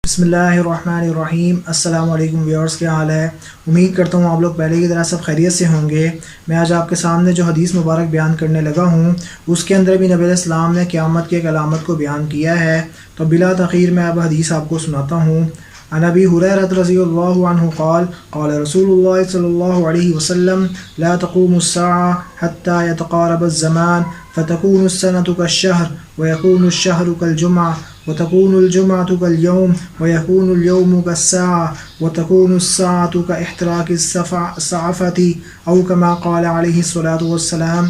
بسم اللہ الرحمن الرحیم۔ السلام علیکم ویورز، کیا حال ہے؟ امید کرتا ہوں آپ لوگ پہلے کی طرح سب خیریت سے ہوں گے۔ میں آج آپ کے سامنے جو حدیث مبارک بیان کرنے لگا ہوں اس کے اندر بھی نبی علیہ السلام نے قیامت کی ایک علامت کو بیان کیا ہے، تو بلا تاخیر میں اب حدیث آپ کو سناتا ہوں۔ عن ابی ہریرہ رضی اللہ عنہ قال قال رسول اللہ صلی اللہ علیہ وسلم لا تقوم الساعة حتى يتقارب الزمان فتكون السنة كالشهر ويكون الشهر كالجمعة وتكون الجمعة كاليوم ويكون اليوم كالساعة وتكون الساعة كاحتراق الصعفة أو كما قال عليه الصلاة والسلام۔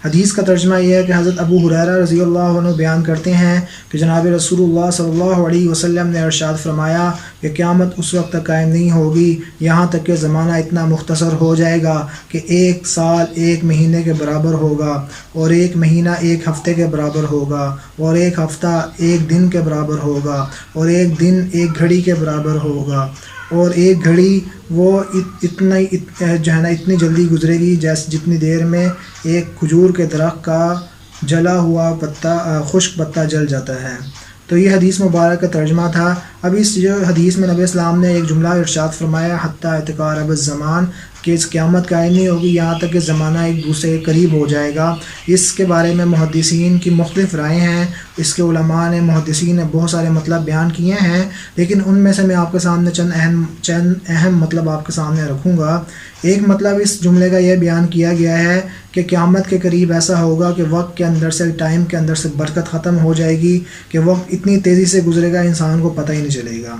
حدیث کا ترجمہ یہ ہے کہ حضرت ابو ہریرہ رضی اللہ عنہ بیان کرتے ہیں کہ جناب رسول اللہ صلی اللہ علیہ وسلم نے ارشاد فرمایا کہ قیامت اس وقت تک قائم نہیں ہوگی یہاں تک کہ زمانہ اتنا مختصر ہو جائے گا کہ ایک سال ایک مہینے کے برابر ہوگا، اور ایک مہینہ ایک ہفتے کے برابر ہوگا، اور ایک ہفتہ ایک دن کے برابر ہوگا، اور ایک دن ایک گھڑی کے برابر ہوگا، اور ایک گھڑی وہ اتنی جلدی گزرے گی جتنی دیر میں ایک کھجور کے درخت کا جلا ہوا پتا خشک پتا جل جاتا ہے۔ تو یہ حدیث مبارک کا ترجمہ تھا۔ اب اس جو حدیث میں نبی اسلام نے ایک جملہ ارشاد فرمایا حتیٰ اتقارب الزمان، کہ اس قیامت قائم نہیں ہوگی یہاں تک کہ زمانہ ایک دوسرے کے قریب ہو جائے گا۔ اس کے بارے میں محدثین کی مختلف رائے ہیں، اس کے علماء نے محدثین نے بہت سارے مطلب بیان کیے ہیں، لیکن ان میں سے میں آپ کے سامنے چند اہم مطلب آپ کے سامنے رکھوں گا۔ ایک مطلب اس جملے کا یہ بیان کیا گیا ہے کہ قیامت کے قریب ایسا ہوگا کہ وقت کے اندر سے ٹائم کے اندر سے برکت ختم ہو جائے گی کہ وقت اتنی تیزی سے گزرے گا انسان کو پتہ ہی نہیں چلے گا۔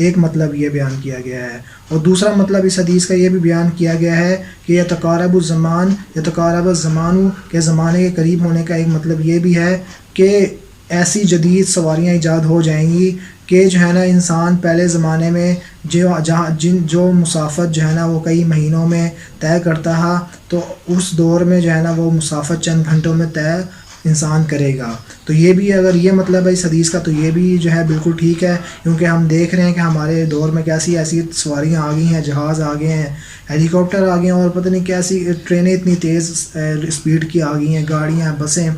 ایک مطلب یہ بیان کیا گیا ہے، اور دوسرا مطلب اس حدیث کا یہ بھی بیان کیا گیا ہے کہ یتقارب الزمان کے زمانے کے قریب ہونے کا ایک مطلب یہ بھی ہے کہ ایسی جدید سواریاں ایجاد ہو جائیں گی کہ جو ہے نا انسان پہلے زمانے میں جو مسافت جو ہے نا وہ کئی مہینوں میں طے کرتا ہے، تو اس دور میں جو ہے نا وہ مسافت چند گھنٹوں میں طے انسان کرے گا۔ تو یہ بھی اگر یہ مطلب ہے اس حدیث کا تو یہ بھی جو ہے بالکل ٹھیک ہے، کیونکہ ہم دیکھ رہے ہیں کہ ہمارے دور میں کیسی ایسی سواریاں آ گئی ہیں، جہاز آ گئے ہیں، ہیلی کاپٹر آ گئے ہیں، اور پتہ نہیں کیسی ٹرینیں اتنی تیز اسپیڈ کی آ گئی ہیں، گاڑیاں، بسیں،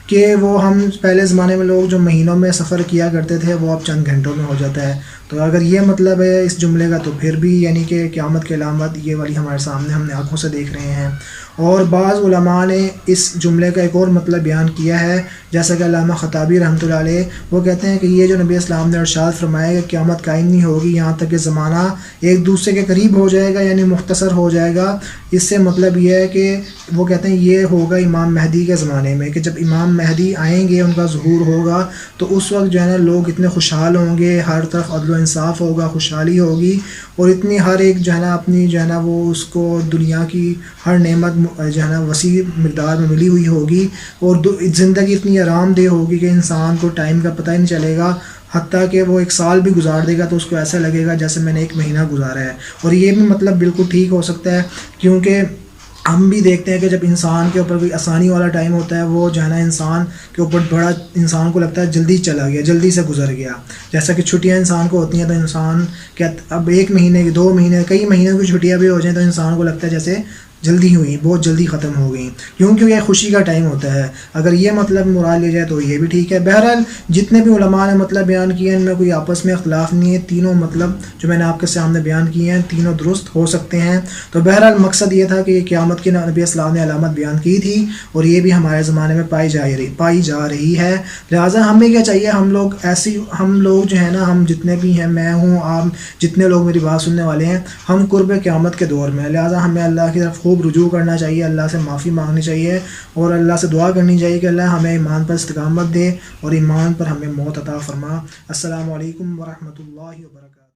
کہ وہ ہم پہلے زمانے میں لوگ جو مہینوں میں سفر کیا کرتے تھے وہ اب چند گھنٹوں میں ہو جاتا ہے۔ تو اگر یہ مطلب ہے اس جملے کا تو پھر بھی یعنی کہ قیامت کی علامت یہ والی ہمارے سامنے ہم نے آنکھوں سے دیکھ رہے ہیں۔ اور بعض علماء نے اس جملے کا ایک اور مطلب بیان کیا ہے، جیسا کہ علامہ خطابی رحمۃ اللہ علیہ وہ کہتے ہیں کہ یہ جو نبی اسلام نے ارشاد فرمایا کہ قیامت قائم نہیں ہوگی یہاں تک کہ زمانہ ایک دوسرے کے قریب ہو جائے گا، یعنی مختصر ہو جائے گا، اس سے مطلب یہ ہے کہ وہ کہتے ہیں یہ ہوگا امام مہدی کے زمانے میں، کہ جب امام مہدی آئیں گے ان کا ظہور ہوگا تو اس وقت جو ہے نا لوگ اتنے خوشحال ہوں گے، ہر طرف عدل و انصاف ہوگا، خوشحالی ہوگی، اور اتنی ہر ایک جو ہے نا اپنی جو ہے نا وہ اس کو دنیا کی ہر نعمت جو ہے نا وسیع مقدار میں ملی ہوئی ہوگی، اور زندگی اتنی آرام دہ ہوگی کہ انسان کو ٹائم کا پتہ ہی نہیں چلے گا، حتیٰ کہ وہ ایک سال بھی گزار دے گا تو اس کو ایسا لگے گا جیسے میں نے ایک مہینہ گزارا ہے۔ اور یہ بھی مطلب بالکل ٹھیک ہو سکتا ہے، کیونکہ ہم بھی دیکھتے ہیں کہ جب انسان کے اوپر کوئی آسانی والا ٹائم ہوتا ہے وہ جو ہے نا انسان کے اوپر بڑا انسان کو لگتا ہے جلدی چلا گیا، جلدی سے گزر گیا۔ جیسا کہ چھٹیاں انسان کو ہوتی ہیں تو انسان کیا اب ایک مہینے کی، 2 مہینے، کئی مہینوں کی چھٹیاں بھی ہو جائیں تو انسان کو لگتا ہے جیسے جلدی ہوئی، بہت جلدی ختم ہو گئیں، کیونکہ یہ خوشی کا ٹائم ہوتا ہے۔ اگر یہ مطلب مراد لیا جائے تو یہ بھی ٹھیک ہے۔ بہرحال جتنے بھی علماء نے مطلب بیان کیے ہیں ان میں کوئی آپس میں اختلاف نہیں ہے، تینوں مطلب جو میں نے آپ کے سامنے بیان کیے ہیں تینوں درست ہو سکتے ہیں۔ تو بہرحال مقصد یہ تھا کہ یہ قیامت کی نبی اسلام نے علامت بیان کی تھی، اور یہ بھی ہمارے زمانے میں پائی جا رہی ہے۔ لہٰذا ہمیں کیا چاہیے، ہم لوگ جو ہے نا، ہم جتنے بھی ہیں، میں ہوں، آپ جتنے لوگ میری بات سننے والے ہیں، ہم قرب قیامت کے دور میں، لہٰذا ہمیں اللہ کی طرف خوب رجوع کرنا چاہیے، اللہ سے معافی مانگنی چاہیے، اور اللہ سے دعا کرنی چاہیے کہ اللہ ہمیں ایمان پر استقامت دے اور ایمان پر ہمیں موت عطا فرما۔ السلام علیکم ورحمۃ اللہ وبرکاتہ۔